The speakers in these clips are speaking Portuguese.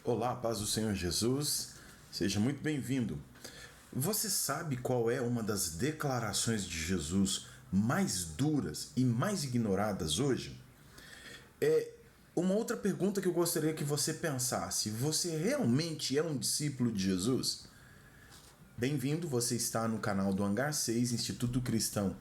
Olá, paz do Senhor Jesus, seja muito bem-vindo. Você sabe qual é uma das declarações de Jesus mais duras e mais ignoradas hoje? É uma outra pergunta que eu gostaria que você pensasse: você realmente é um discípulo de Jesus? Bem-vindo, você está no canal do Hangar 6, Instituto Cristão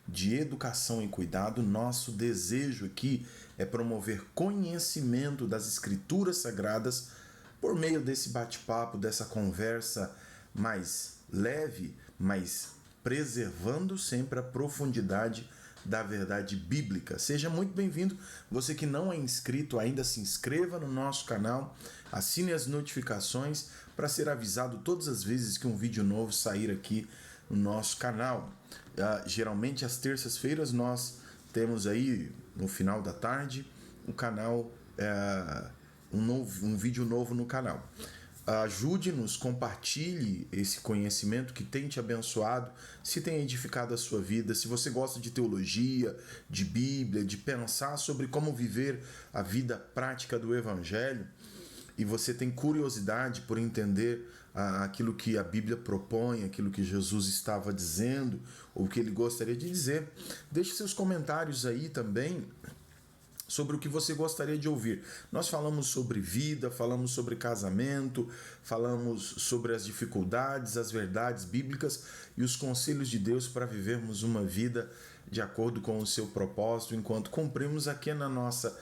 de Educação e Cuidado. Nosso desejo aqui é promover conhecimento das Escrituras Sagradas por meio desse bate-papo, dessa conversa mais leve, mas preservando sempre a profundidade da verdade bíblica. Seja muito bem-vindo. Você que não é inscrito ainda, se inscreva no nosso canal, assine as notificações para ser avisado todas as vezes que um vídeo novo sair aqui no nosso canal. Geralmente às terças-feiras nós temos aí no final da tarde o canal um vídeo novo no canal. Ajude-nos, compartilhe esse conhecimento que tem te abençoado, se tem edificado a sua vida. Se você gosta de teologia, de Bíblia, de pensar sobre como viver a vida prática do Evangelho, e você tem curiosidade por entender aquilo que a Bíblia propõe, aquilo que Jesus estava dizendo, ou o que ele gostaria de dizer, deixe seus comentários aí também sobre o que você gostaria de ouvir. Nós falamos sobre vida, falamos sobre casamento, falamos sobre as dificuldades, as verdades bíblicas e os conselhos de Deus para vivermos uma vida de acordo com o seu propósito, enquanto cumprimos aqui na nossa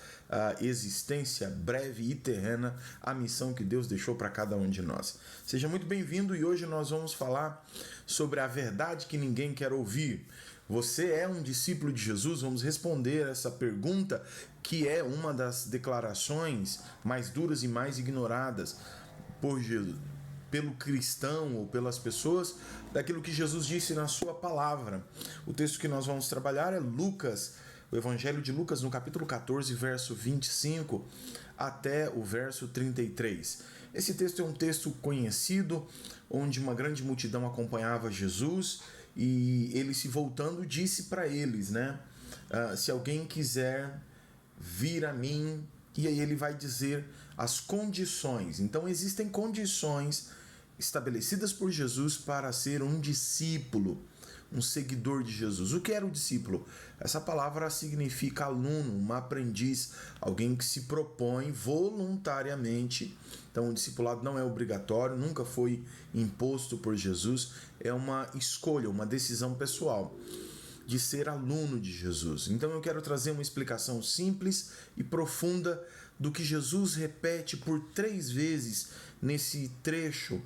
existência breve e terrena a missão que Deus deixou para cada um de nós. Seja muito bem-vindo e hoje nós vamos falar sobre a verdade que ninguém quer ouvir. Você é um discípulo de Jesus? Vamos responder essa pergunta, que é uma das declarações mais duras e mais ignoradas pelo cristão ou pelas pessoas, daquilo que Jesus disse na sua palavra. O texto que nós vamos trabalhar é Lucas, o Evangelho de Lucas, no capítulo 14, verso 25 até o verso 33. Esse texto é um texto conhecido, onde uma grande multidão acompanhava Jesus e ele, se voltando, disse para eles, se alguém quiser vir a mim, e aí ele vai dizer as condições. Então existem condições estabelecidas por Jesus para ser um discípulo, um seguidor de Jesus. O que era o discípulo? Essa palavra significa aluno, um aprendiz, alguém que se propõe voluntariamente. Então o discipulado não é obrigatório, nunca foi imposto por Jesus, é uma escolha, uma decisão pessoal de ser aluno de Jesus. Então eu quero trazer uma explicação simples e profunda do que Jesus repete por 3 vezes nesse trecho,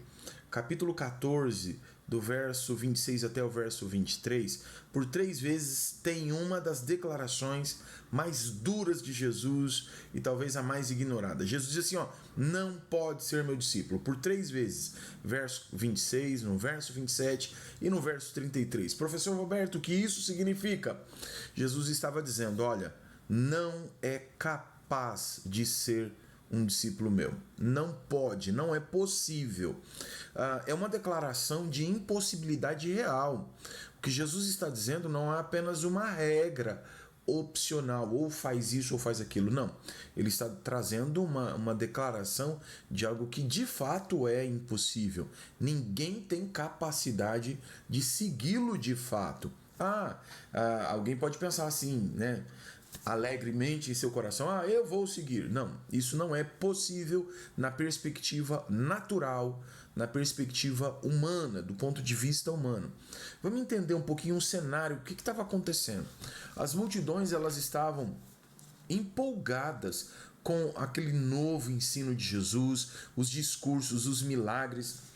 capítulo 14, do verso 26 até o verso 23, por 3 vezes tem uma das declarações mais duras de Jesus e talvez a mais ignorada. Jesus diz assim, não pode ser meu discípulo, por 3 vezes, verso 26, no verso 27 e no verso 33. Professor Roberto, o que isso significa? Jesus estava dizendo, olha, não é capaz de ser um discípulo meu. Não pode, não é possível. É uma declaração de impossibilidade real. O que Jesus está dizendo não é apenas uma regra opcional, ou faz isso ou faz aquilo. Não. Ele está trazendo uma declaração de algo que de fato é impossível. Ninguém tem capacidade de segui-lo de fato. Alguém pode pensar assim, alegremente em seu coração, eu vou seguir. Não, isso não é possível na perspectiva natural, na perspectiva humana, do ponto de vista humano. Vamos entender um pouquinho o cenário, o que estava acontecendo. As multidões, elas estavam empolgadas com aquele novo ensino de Jesus, os discursos, os milagres.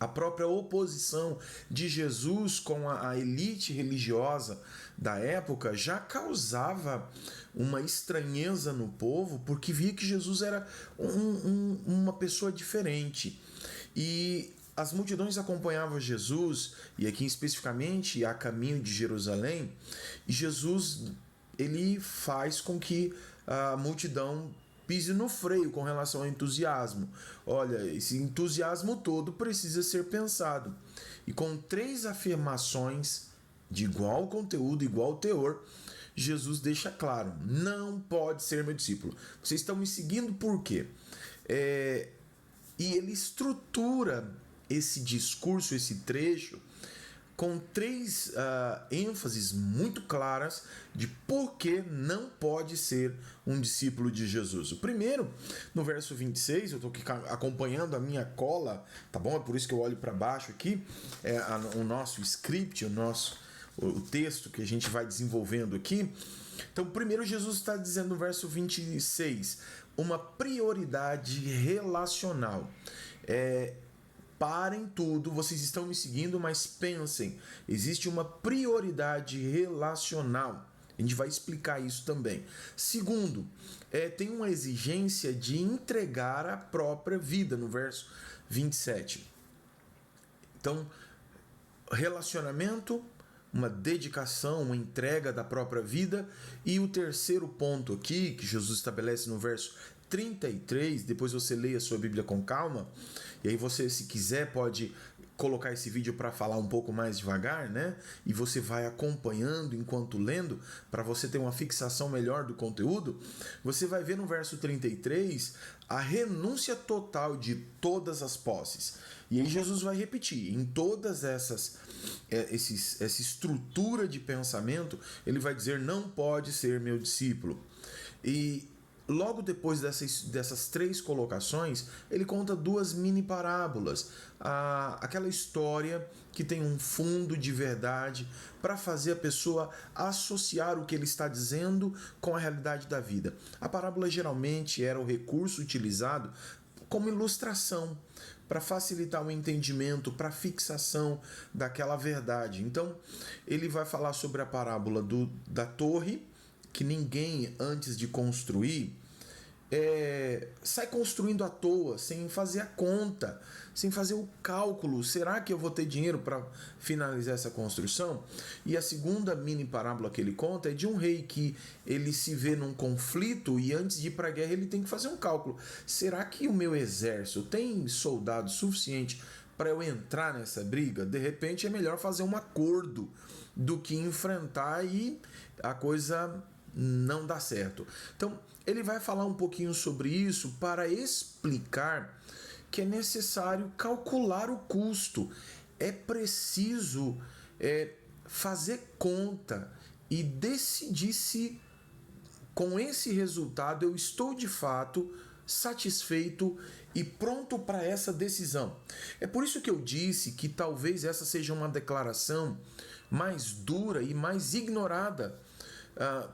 A própria oposição de Jesus com a elite religiosa da época já causava uma estranheza no povo, porque via que Jesus era uma pessoa diferente. E as multidões acompanhavam Jesus, e aqui especificamente a caminho de Jerusalém, e Jesus ele faz com que a multidão pise no freio com relação ao entusiasmo. Olha, esse entusiasmo todo precisa ser pensado. E com 3 afirmações de igual conteúdo, igual teor, Jesus deixa claro, não pode ser meu discípulo. Vocês estão me seguindo por quê? E ele estrutura esse discurso, esse trecho, com três ênfases muito claras de por que não pode ser um discípulo de Jesus. O primeiro, no verso 26, eu estou aqui acompanhando a minha cola, tá bom? É por isso que eu olho para baixo aqui, o nosso script, o texto que a gente vai desenvolvendo aqui. Então, primeiro Jesus está dizendo no verso 26, uma prioridade relacional. Parem tudo, vocês estão me seguindo, mas pensem, existe uma prioridade relacional. A gente vai explicar isso também. Segundo, tem uma exigência de entregar a própria vida, no verso 27. Então, relacionamento, uma dedicação, uma entrega da própria vida. E o terceiro ponto aqui, que Jesus estabelece no verso 33, depois você leia a sua Bíblia com calma, e aí você, se quiser, pode colocar esse vídeo para falar um pouco mais devagar, né? E você vai acompanhando enquanto lendo, para você ter uma fixação melhor do conteúdo. Você vai ver no verso 33 a renúncia total de todas as posses. E aí Jesus vai repetir, em todas essa estrutura de pensamento, ele vai dizer, não pode ser meu discípulo. E logo depois dessas três colocações, ele conta duas mini parábolas. Aquela história que tem um fundo de verdade para fazer a pessoa associar o que ele está dizendo com a realidade da vida. A parábola geralmente era o recurso utilizado como ilustração, para facilitar o entendimento, para a fixação daquela verdade. Então, ele vai falar sobre a parábola da torre, que ninguém, antes de construir, sai construindo à toa, sem fazer a conta, sem fazer o cálculo. Será que eu vou ter dinheiro para finalizar essa construção? E a segunda mini parábola que ele conta é de um rei que ele se vê num conflito e antes de ir para a guerra ele tem que fazer um cálculo. Será que o meu exército tem soldado suficiente para eu entrar nessa briga? De repente é melhor fazer um acordo do que enfrentar e a coisa não dá certo. Então, ele vai falar um pouquinho sobre isso para explicar que é necessário calcular o custo. É preciso fazer conta e decidir se com esse resultado eu estou de fato satisfeito e pronto para essa decisão. É por isso que eu disse que talvez essa seja uma declaração mais dura e mais ignorada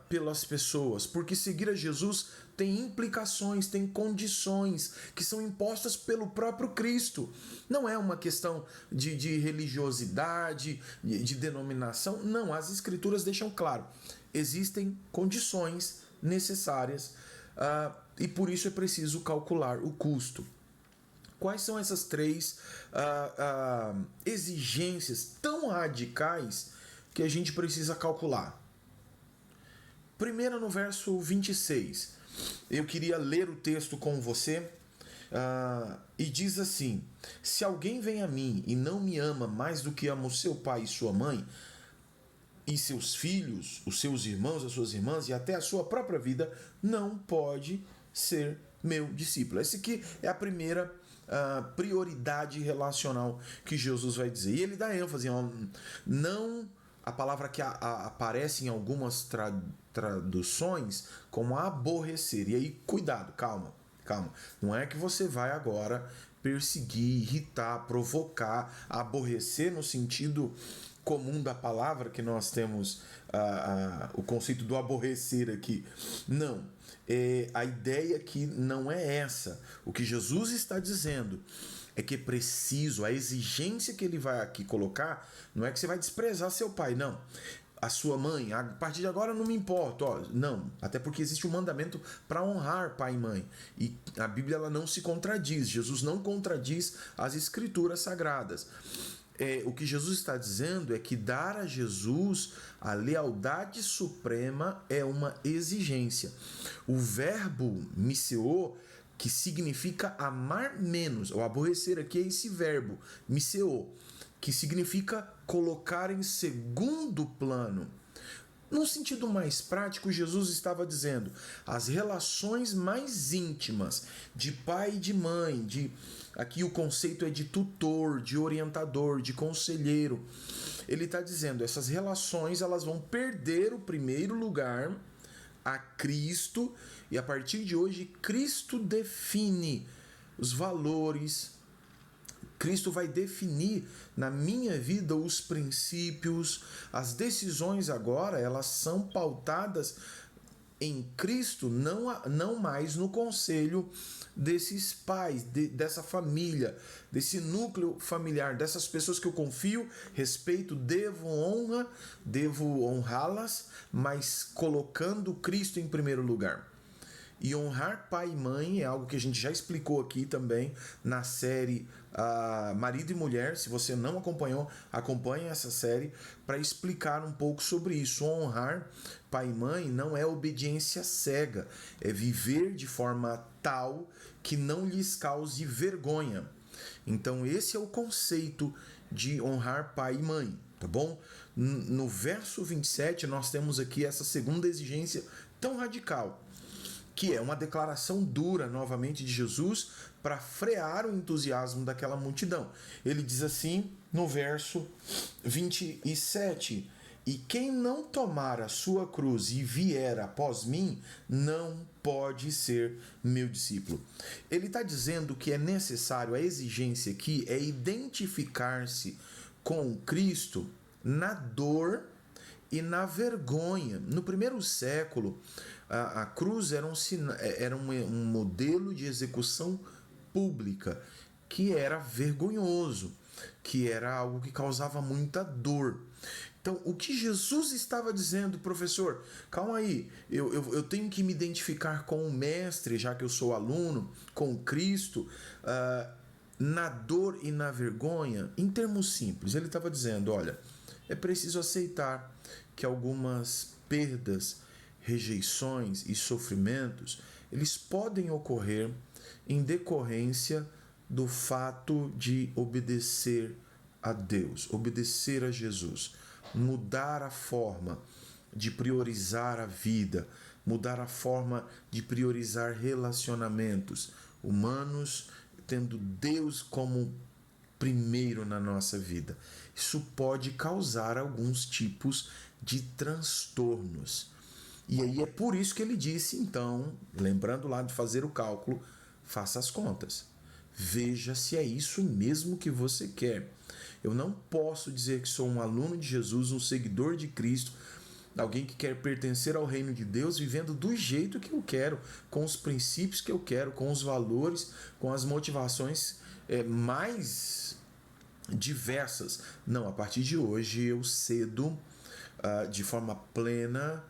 pelas pessoas, porque seguir a Jesus tem implicações, tem condições que são impostas pelo próprio Cristo. Não é uma questão de religiosidade, de denominação. Não, as Escrituras deixam claro, existem condições necessárias e por isso é preciso calcular o custo. Quais são essas três exigências tão radicais que a gente precisa calcular? Primeiro, no verso 26, eu queria ler o texto com você, e diz assim: se alguém vem a mim e não me ama mais do que ama o seu pai e sua mãe, e seus filhos, os seus irmãos, as suas irmãs e até a sua própria vida, não pode ser meu discípulo. Essa aqui é a primeira prioridade relacional que Jesus vai dizer. E ele dá ênfase, não... A palavra que aparece em algumas traduções como aborrecer. E aí, cuidado, calma. Não é que você vai agora perseguir, irritar, provocar, aborrecer no sentido comum da palavra, que nós temos o conceito do aborrecer aqui. Não. A ideia aqui não é essa. O que Jesus está dizendo é que é preciso, a exigência que ele vai aqui colocar, não é que você vai desprezar seu pai, não. A sua mãe, a partir de agora não me importa, não, até porque existe um mandamento para honrar pai e mãe, e a Bíblia ela não se contradiz, Jesus não contradiz as Escrituras Sagradas. O que Jesus está dizendo é que dar a Jesus a lealdade suprema é uma exigência. O verbo miseo, que significa amar menos, ou aborrecer aqui é esse verbo, miseo, que significa colocar em segundo plano. Num sentido mais prático, Jesus estava dizendo as relações mais íntimas de pai e de mãe, aqui o conceito é de tutor, de orientador, de conselheiro. Ele está dizendo essas relações elas vão perder o primeiro lugar a Cristo, e a partir de hoje Cristo define os valores, Cristo vai definir na minha vida os princípios, as decisões agora elas são pautadas em Cristo, não mais no conselho desses pais, dessa família, desse núcleo familiar, dessas pessoas que eu confio, respeito, devo honrá-las, mas colocando Cristo em primeiro lugar. E honrar pai e mãe é algo que a gente já explicou aqui também na série Marido e Mulher. Se você não acompanhou, acompanhe essa série para explicar um pouco sobre isso. Honrar pai e mãe não é obediência cega, é viver de forma tal que não lhes cause vergonha. Então esse é o conceito de honrar pai e mãe, tá bom? No verso 27 nós temos aqui essa segunda exigência tão radical, que é uma declaração dura, novamente, de Jesus para frear o entusiasmo daquela multidão. Ele diz assim no verso 27, e quem não tomar a sua cruz e vier após mim, não pode ser meu discípulo. Ele está dizendo que é necessário, a exigência aqui é identificar-se com Cristo na dor e na vergonha. No primeiro século, a cruz era um modelo de execução pública que era vergonhoso, que era algo que causava muita dor. Então, o que Jesus estava dizendo, professor, calma aí, eu tenho que me identificar com o mestre, já que eu sou aluno, com Cristo, na dor e na vergonha. Em termos simples, ele estava dizendo, olha, é preciso aceitar que algumas perdas, rejeições e sofrimentos, eles podem ocorrer em decorrência do fato de obedecer a Deus, obedecer a Jesus, mudar a forma de priorizar a vida, mudar a forma de priorizar relacionamentos humanos, tendo Deus como primeiro na nossa vida. Isso pode causar alguns tipos de transtornos. E aí é por isso que ele disse, então, lembrando lá de fazer o cálculo, faça as contas. Veja se é isso mesmo que você quer. Eu não posso dizer que sou um aluno de Jesus, um seguidor de Cristo, alguém que quer pertencer ao reino de Deus, vivendo do jeito que eu quero, com os princípios que eu quero, com os valores, com as motivações mais diversas. Não, a partir de hoje eu cedo de forma plena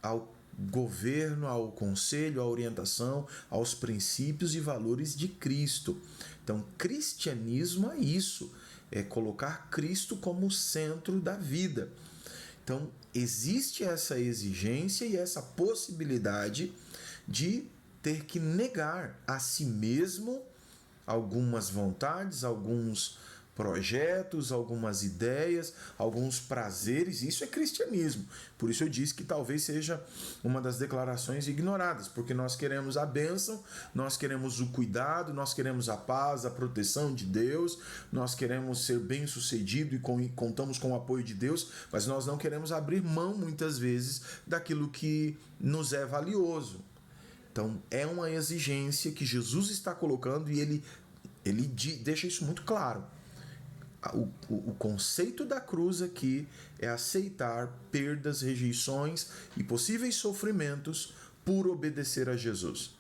ao governo, ao conselho, à orientação, aos princípios e valores de Cristo. Então, cristianismo é isso, é colocar Cristo como centro da vida. Então, existe essa exigência e essa possibilidade de ter que negar a si mesmo algumas vontades, alguns projetos, algumas ideias, alguns prazeres. Isso é cristianismo. Por isso eu disse que talvez seja uma das declarações ignoradas, porque nós queremos a bênção, nós queremos o cuidado, nós queremos a paz, a proteção de Deus, nós queremos ser bem-sucedido e contamos com o apoio de Deus, mas nós não queremos abrir mão, muitas vezes, daquilo que nos é valioso. Então, é uma exigência que Jesus está colocando e ele deixa isso muito claro. O conceito da cruz aqui é aceitar perdas, rejeições e possíveis sofrimentos por obedecer a Jesus.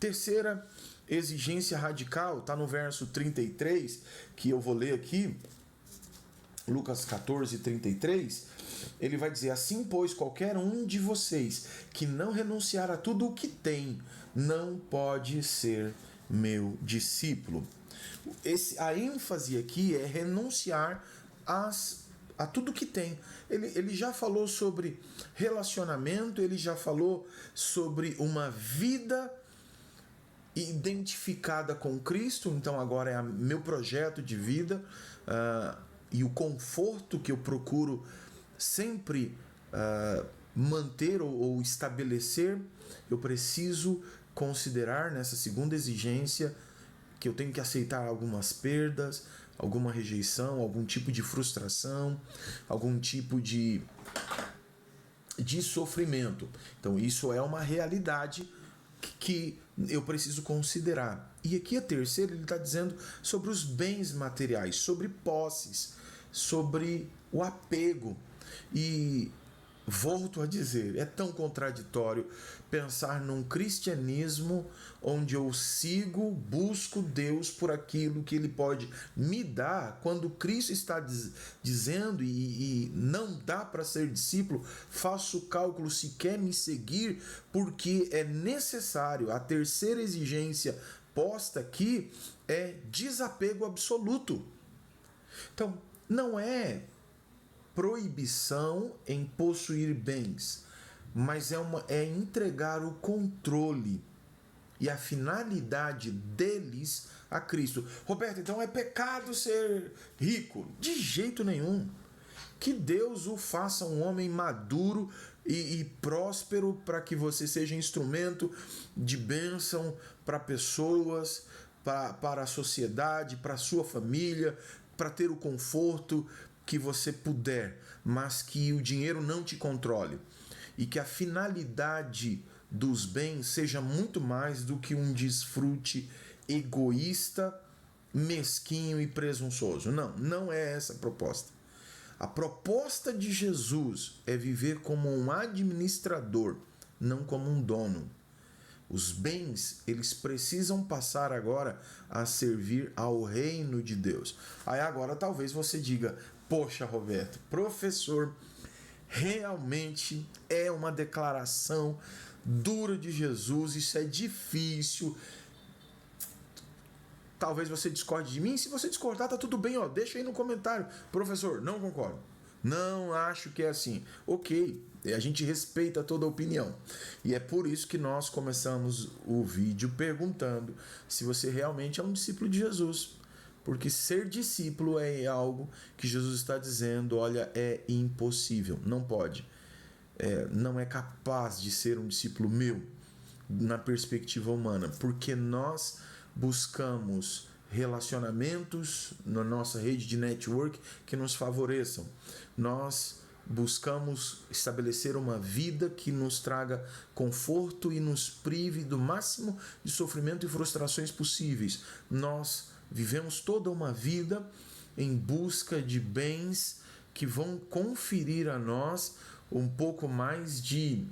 Terceira exigência radical está no verso 33, que eu vou ler aqui, Lucas 14, 33. Ele vai dizer, assim, pois, qualquer um de vocês que não renunciar a tudo o que tem, não pode ser meu discípulo. A ênfase aqui é renunciar a tudo que tem. Ele já falou sobre relacionamento, ele já falou sobre uma vida identificada com Cristo, então agora é meu projeto de vida e o conforto que eu procuro sempre manter ou estabelecer, eu preciso considerar nessa segunda exigência que eu tenho que aceitar algumas perdas, alguma rejeição, algum tipo de frustração, algum tipo de sofrimento. Então isso é uma realidade que eu preciso considerar. E aqui a terceira, ele está dizendo sobre os bens materiais, sobre posses, sobre o apego. E volto a dizer, é tão contraditório pensar num cristianismo onde eu busco Deus por aquilo que Ele pode me dar, quando Cristo está dizendo e não dá para ser discípulo, faço o cálculo se quer me seguir, porque é necessário. A terceira exigência posta aqui é desapego absoluto. Então, não é proibição em possuir bens, mas é entregar o controle e a finalidade deles a Cristo. Roberto, então é pecado ser rico? De jeito nenhum. Que Deus o faça um homem maduro e próspero, para que você seja instrumento de bênção para pessoas, para a sociedade, para a sua família, para ter o conforto que você puder, mas que o dinheiro não te controle e que a finalidade dos bens seja muito mais do que um desfrute egoísta, mesquinho e presunçoso. Não é essa a proposta. A proposta de Jesus é viver como um administrador, não como um dono. Os bens, eles precisam passar agora a servir ao reino de Deus. Aí agora talvez você diga: poxa, Roberto, professor, realmente é uma declaração dura de Jesus, isso é difícil. Talvez você discorde de mim. Se você discordar, tá tudo bem, ó. Deixa aí no comentário. Professor, não concordo. Não acho que é assim. Ok, a gente respeita toda a opinião. E é por isso que nós começamos o vídeo perguntando se você realmente é um discípulo de Jesus. Porque ser discípulo é algo que Jesus está dizendo, olha, é impossível, não pode. Não é capaz de ser um discípulo meu na perspectiva humana, porque nós buscamos relacionamentos na nossa rede de network que nos favoreçam. Nós buscamos estabelecer uma vida que nos traga conforto e nos prive do máximo de sofrimento e frustrações possíveis. Nós vivemos toda uma vida em busca de bens que vão conferir a nós um pouco mais de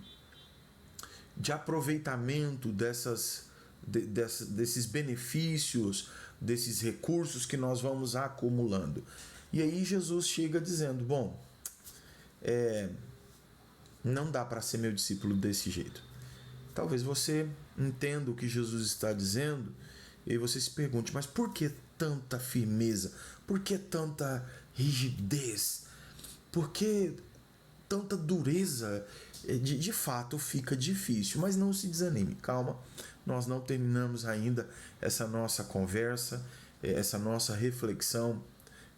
aproveitamento desses benefícios, desses recursos que nós vamos acumulando. E aí Jesus chega dizendo, bom, não dá para ser meu discípulo desse jeito. Talvez você entenda o que Jesus está dizendo e aí você se pergunte, mas por que tanta firmeza? Por que tanta rigidez? Por que tanta dureza? De fato fica difícil, mas não se desanime, calma, nós não terminamos ainda essa nossa conversa, essa nossa reflexão.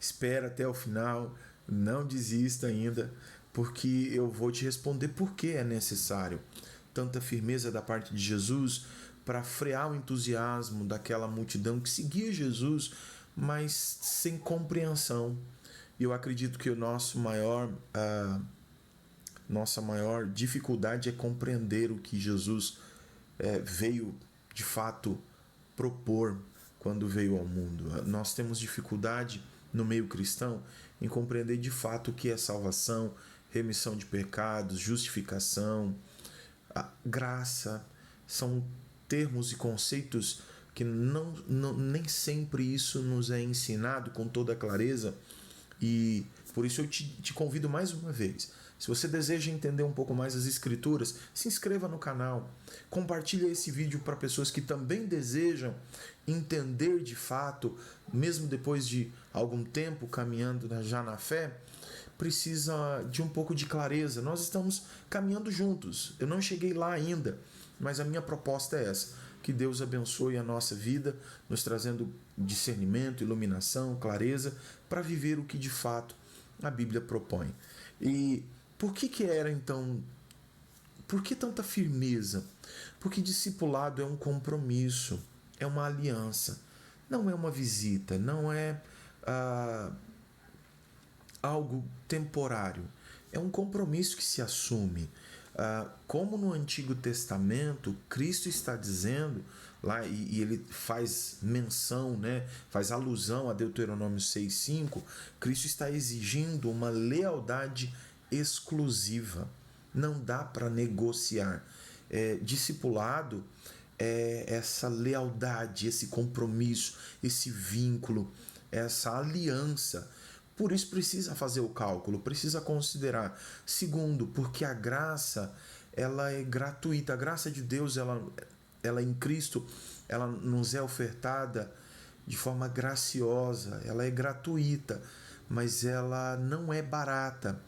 Espera até o final, não desista ainda, porque eu vou te responder por que é necessário tanta firmeza da parte de Jesus para frear o entusiasmo daquela multidão que seguia Jesus, mas sem compreensão. E eu acredito que nossa maior dificuldade é compreender o que Jesus veio de fato propor quando veio ao mundo. Nós temos dificuldade no meio cristão em compreender de fato o que é salvação, remissão de pecados, justificação, graça. São termos e conceitos que nem sempre isso nos é ensinado com toda clareza, e por isso eu te convido mais uma vez. Se você deseja entender um pouco mais as Escrituras, se inscreva no canal, compartilhe esse vídeo para pessoas que também desejam entender de fato, mesmo depois de algum tempo caminhando já na fé, precisa de um pouco de clareza. Nós estamos caminhando juntos, eu não cheguei lá ainda, mas a minha proposta é essa, que Deus abençoe a nossa vida, nos trazendo discernimento, iluminação, clareza, para viver o que de fato a Bíblia propõe. E por que era então Por que tanta firmeza? Porque discipulado é um compromisso, é uma aliança, não é uma visita, não é algo temporário. É um compromisso que se assume. Como no Antigo Testamento, Cristo está dizendo lá, e ele faz menção, né, faz alusão a Deuteronômio 6,5, Cristo está exigindo uma lealdade exclusiva. Não dá para negociar. Discipulado é essa lealdade, esse compromisso, esse vínculo, essa aliança. Por isso precisa fazer o cálculo, precisa considerar. Segundo, porque a graça, ela é gratuita. A graça de Deus, ela em Cristo, ela nos é ofertada de forma graciosa, ela é gratuita, mas ela não é barata.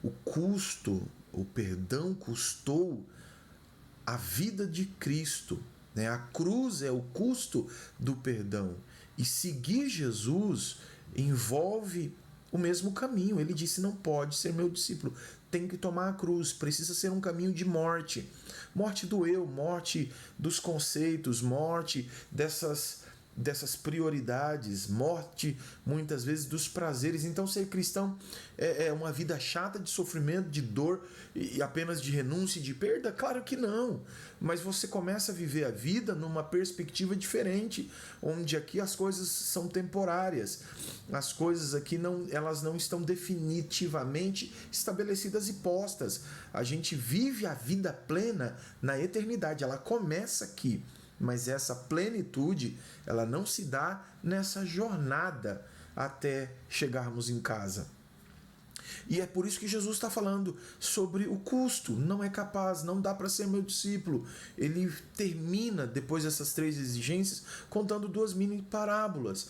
O custo, o perdão custou a vida de Cristo, né? A cruz é o custo do perdão. E seguir Jesus envolve o mesmo caminho. Ele disse: não pode ser meu discípulo, tem que tomar a cruz, precisa ser um caminho de morte. Morte do eu, morte dos conceitos, morte dessas prioridades, morte muitas vezes dos prazeres. Então ser cristão é uma vida chata de sofrimento, de dor e apenas de renúncia e de perda? Claro que não, mas você começa a viver a vida numa perspectiva diferente, onde aqui as coisas são temporárias, as coisas aqui elas não estão definitivamente estabelecidas e postas. A gente vive a vida plena na eternidade, ela começa aqui. Mas essa plenitude, ela não se dá nessa jornada até chegarmos em casa. E é por isso que Jesus está falando sobre o custo. Não é capaz, não dá para ser meu discípulo. Ele termina, depois dessas 3 exigências, contando 2 mini parábolas.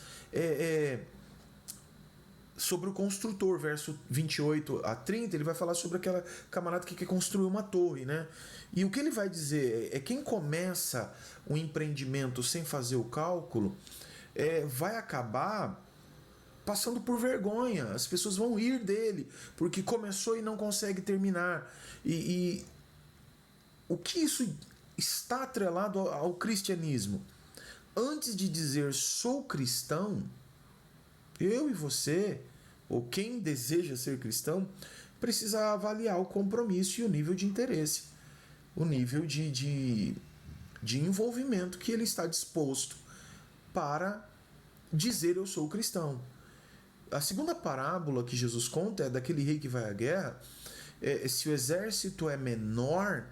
Sobre o construtor, verso 28 a 30, ele vai falar sobre aquela camarada que quer construir uma torre, né? E o que ele vai dizer é quem começa um empreendimento sem fazer o cálculo vai acabar passando por vergonha. As pessoas vão rir dele porque começou e não consegue terminar. E o que isso está atrelado ao cristianismo? Antes de dizer sou cristão, eu e você, ou quem deseja ser cristão, precisa avaliar o compromisso e o nível de interesse, o nível de envolvimento que ele está disposto para dizer eu sou cristão. A segunda parábola que Jesus conta é daquele rei que vai à guerra. Se o exército é menor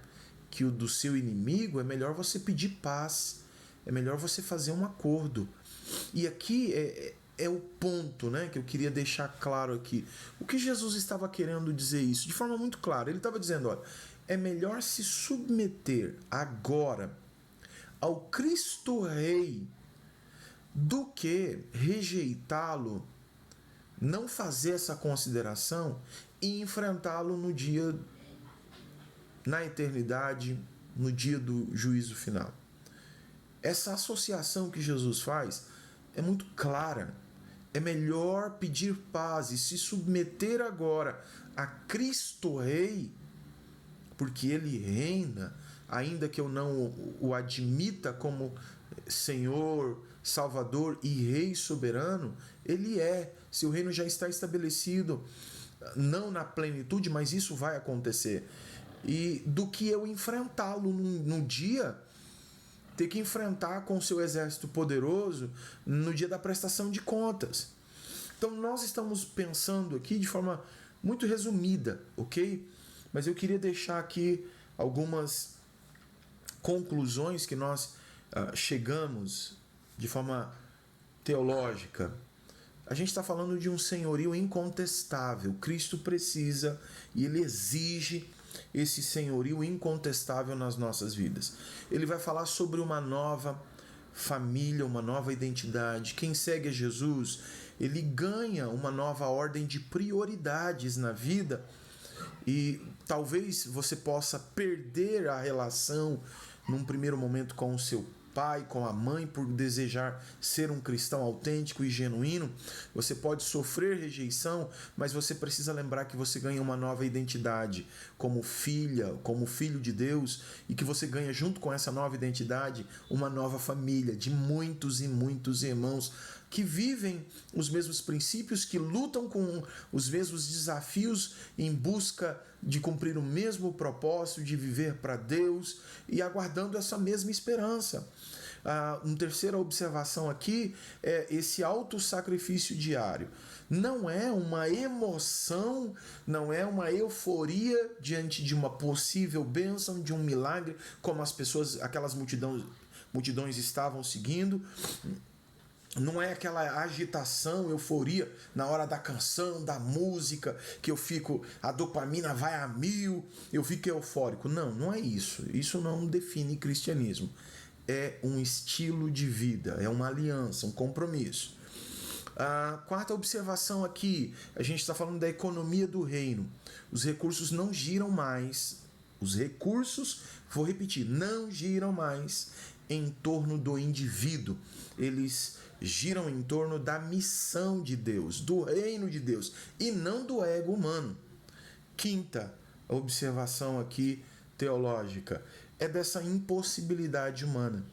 que o do seu inimigo, é melhor você pedir paz, é melhor você fazer um acordo. E aqui é o ponto, né, que eu queria deixar claro aqui. O que Jesus estava querendo dizer isso? De forma muito clara. Ele estava dizendo, olha, é melhor se submeter agora ao Cristo Rei do que rejeitá-lo, não fazer essa consideração e enfrentá-lo no dia, na eternidade, no dia do juízo final. Essa associação que Jesus faz é muito clara. É melhor pedir paz e se submeter agora a Cristo Rei, porque Ele reina, ainda que eu não o admita como Senhor, Salvador e Rei soberano, Ele é. Seu reino já está estabelecido, não na plenitude, mas isso vai acontecer. E do que eu enfrentá-lo no dia, ter que enfrentar com o seu exército poderoso no dia da prestação de contas. Então nós estamos pensando aqui de forma muito resumida, ok? Mas eu queria deixar aqui algumas conclusões que nós chegamos de forma teológica. A gente está falando de um senhorio incontestável. Cristo precisa e Ele exige esse senhorio incontestável nas nossas vidas. Ele vai falar sobre uma nova família, uma nova identidade. Quem segue a Jesus, ele ganha uma nova ordem de prioridades na vida e talvez você possa perder a relação num primeiro momento com o seu pai, com a mãe, por desejar ser um cristão autêntico e genuíno. Você pode sofrer rejeição, mas você precisa lembrar que você ganha uma nova identidade como filha, como filho de Deus, e que você ganha junto com essa nova identidade uma nova família de muitos e muitos irmãos que vivem os mesmos princípios, que lutam com os mesmos desafios em busca de cumprir o mesmo propósito, de viver para Deus e aguardando essa mesma esperança. Uma terceira observação aqui é esse autossacrifício diário. Não é uma emoção, não é uma euforia diante de uma possível bênção, de um milagre, como as pessoas, aquelas multidões estavam seguindo. Não é aquela agitação, euforia na hora da canção, da música, que a dopamina vai a 1000, eu fico eufórico. Não, não é isso. Isso não define cristianismo. É um estilo de vida, é uma aliança, um compromisso. A quarta observação aqui, a gente está falando da economia do reino. Os recursos não giram mais. Os recursos, vou repetir, não giram mais em torno do indivíduo. Eles giram em torno da missão de Deus, do reino de Deus, e não do ego humano. Quinta observação aqui teológica é dessa impossibilidade humana.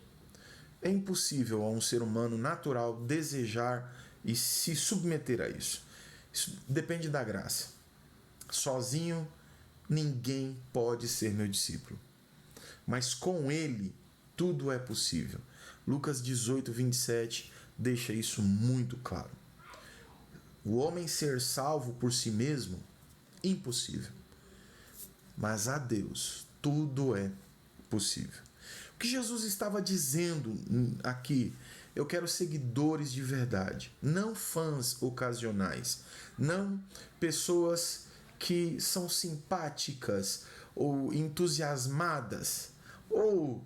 É impossível a um ser humano natural desejar e se submeter a isso. Isso depende da graça. Sozinho, ninguém pode ser meu discípulo. Mas com ele, tudo é possível. Lucas 18, 27 deixa isso muito claro. O homem ser salvo por si mesmo, impossível. Mas a Deus, tudo é possível. O que Jesus estava dizendo aqui? Eu quero seguidores de verdade, não fãs ocasionais, não pessoas que são simpáticas ou entusiasmadas ou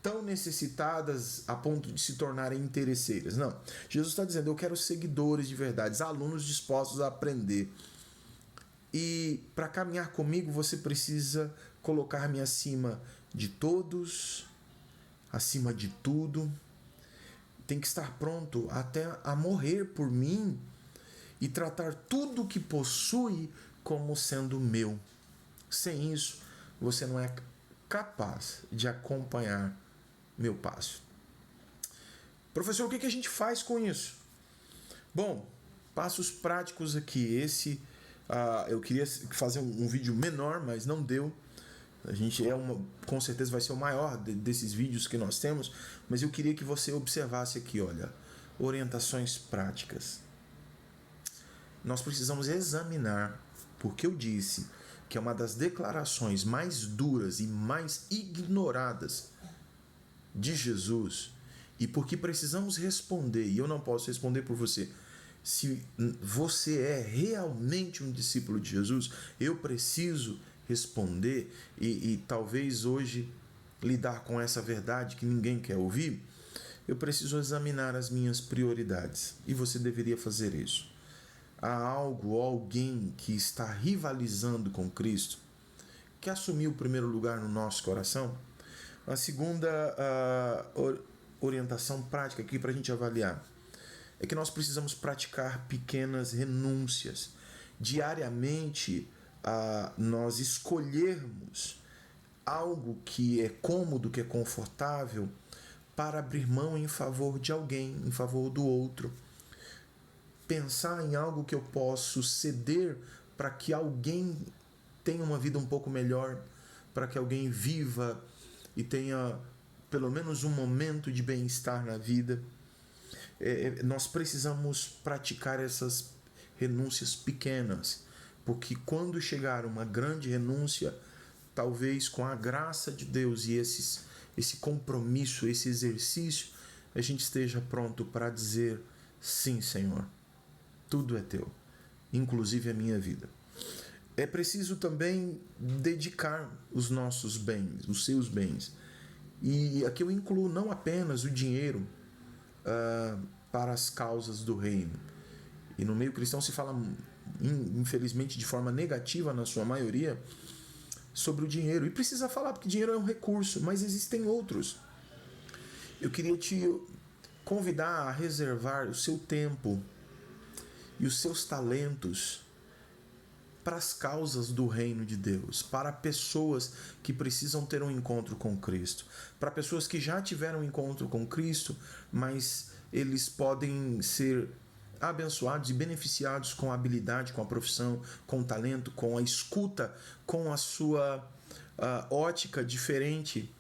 tão necessitadas a ponto de se tornarem interesseiras. Não. Jesus está dizendo, eu quero seguidores de verdade, alunos dispostos a aprender. E para caminhar comigo, você precisa colocar-me acima de todos, acima de tudo. Tem que estar pronto até a morrer por mim e tratar tudo que possui como sendo meu. Sem isso, você não é capaz de acompanhar meu passo. Professor, o que a gente faz com isso? Bom, passos práticos aqui. Eu queria fazer um vídeo menor, mas não deu. Com certeza vai ser o maior desses vídeos que nós temos, mas eu queria que você observasse aqui, olha, orientações práticas. Nós precisamos examinar, porque eu disse que é uma das declarações mais duras e mais ignoradas de Jesus, e porque precisamos responder, e eu não posso responder por você. Se você é realmente um discípulo de Jesus, eu preciso responder e talvez hoje lidar com essa verdade que ninguém quer ouvir. Eu preciso examinar as minhas prioridades, e você deveria fazer isso. Há algo ou alguém que está rivalizando com Cristo, que assumiu o primeiro lugar no nosso coração? A segunda orientação prática aqui para a gente avaliar é que nós precisamos praticar pequenas renúncias. Diariamente, nós escolhermos algo que é cômodo, que é confortável, para abrir mão em favor de alguém, em favor do outro. Pensar em algo que eu posso ceder para que alguém tenha uma vida um pouco melhor, para que alguém viva e tenha pelo menos um momento de bem-estar na vida. Nós precisamos praticar essas renúncias pequenas, porque quando chegar uma grande renúncia, talvez com a graça de Deus e esse compromisso, esse exercício, a gente esteja pronto para dizer, sim, Senhor, tudo é teu, inclusive a minha vida. É preciso também dedicar os nossos bens, os seus bens. E aqui eu incluo não apenas o dinheiro para as causas do reino. E no meio cristão se fala, infelizmente, de forma negativa, na sua maioria, sobre o dinheiro. E precisa falar, porque dinheiro é um recurso, mas existem outros. eu queria te convidar a reservar o seu tempo e os seus talentos para as causas do reino de Deus, para pessoas que precisam ter um encontro com Cristo, para pessoas que já tiveram um encontro com Cristo, mas eles podem ser abençoados e beneficiados com a habilidade, com a profissão, com o talento, com a escuta, com a sua ótica diferente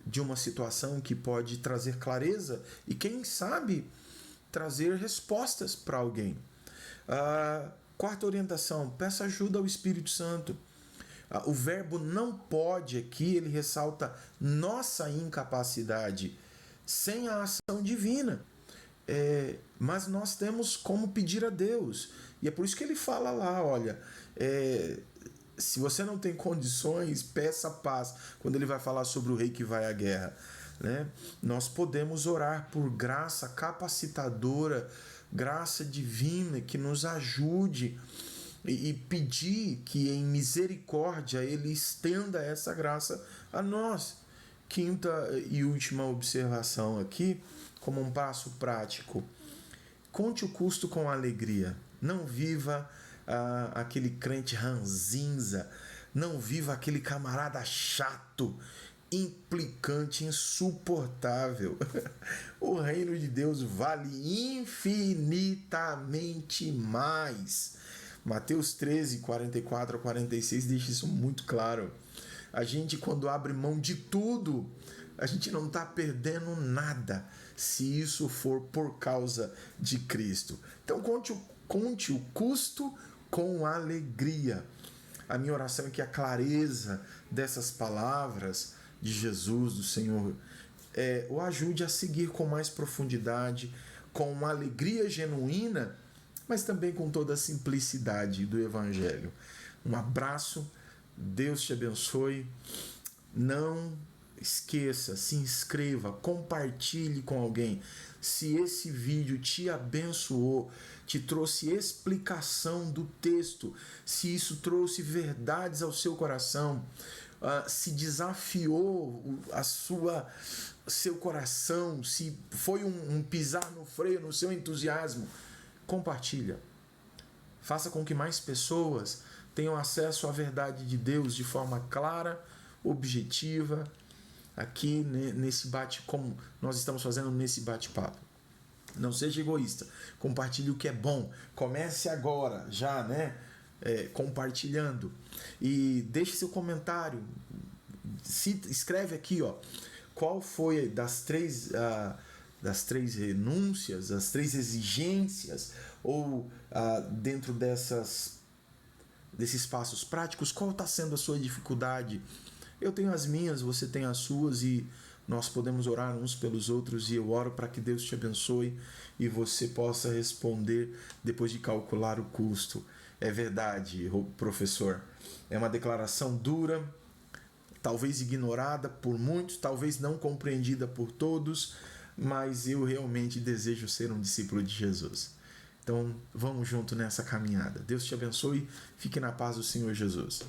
de uma situação que pode trazer clareza e, quem sabe, trazer respostas para alguém. Quarta orientação, peça ajuda ao Espírito Santo. O verbo não pode aqui, ele ressalta nossa incapacidade sem a ação divina. Mas nós temos como pedir a Deus. E é por isso que ele fala lá, olha, se você não tem condições, peça paz. Quando ele vai falar sobre o rei que vai à guerra, né? Nós podemos orar por graça capacitadora, graça divina que nos ajude e pedir que em misericórdia ele estenda essa graça a nós. Quinta e última observação aqui, como um passo prático: conte o custo com alegria. Não viva aquele crente ranzinza, não viva aquele camarada chato, implicante, insuportável. O reino de Deus vale infinitamente mais. Mateus 13, 44 a 46 deixa isso muito claro. A gente, quando abre mão de tudo, a gente não está perdendo nada, se isso for por causa de Cristo. Então conte o custo com alegria. A minha oração é que a clareza dessas palavras de Jesus, do Senhor, o ajude a seguir com mais profundidade, com uma alegria genuína, mas também com toda a simplicidade do Evangelho. Um abraço, Deus te abençoe. Não esqueça, se inscreva, compartilhe com alguém. Se esse vídeo te abençoou, te trouxe explicação do texto, se isso trouxe verdades ao seu coração, se desafiou seu coração, se foi um pisar no freio no seu entusiasmo, compartilha. Faça com que mais pessoas tenham acesso à verdade de Deus de forma clara, objetiva, aqui como nós estamos fazendo nesse bate-papo. Não seja egoísta, compartilhe o que é bom. Comece agora, já, né? Compartilhando. E deixe seu comentário. Escreve aqui, ó, qual foi das três renúncias, das três exigências, ou dentro desses passos práticos, qual está sendo a sua dificuldade? Eu tenho as minhas, você tem as suas, e nós podemos orar uns pelos outros, e eu oro para que Deus te abençoe e você possa responder depois de calcular o custo. É verdade, professor, é uma declaração dura, talvez ignorada por muitos, talvez não compreendida por todos, mas eu realmente desejo ser um discípulo de Jesus. Então, vamos junto nessa caminhada. Deus te abençoe, fique na paz do Senhor Jesus.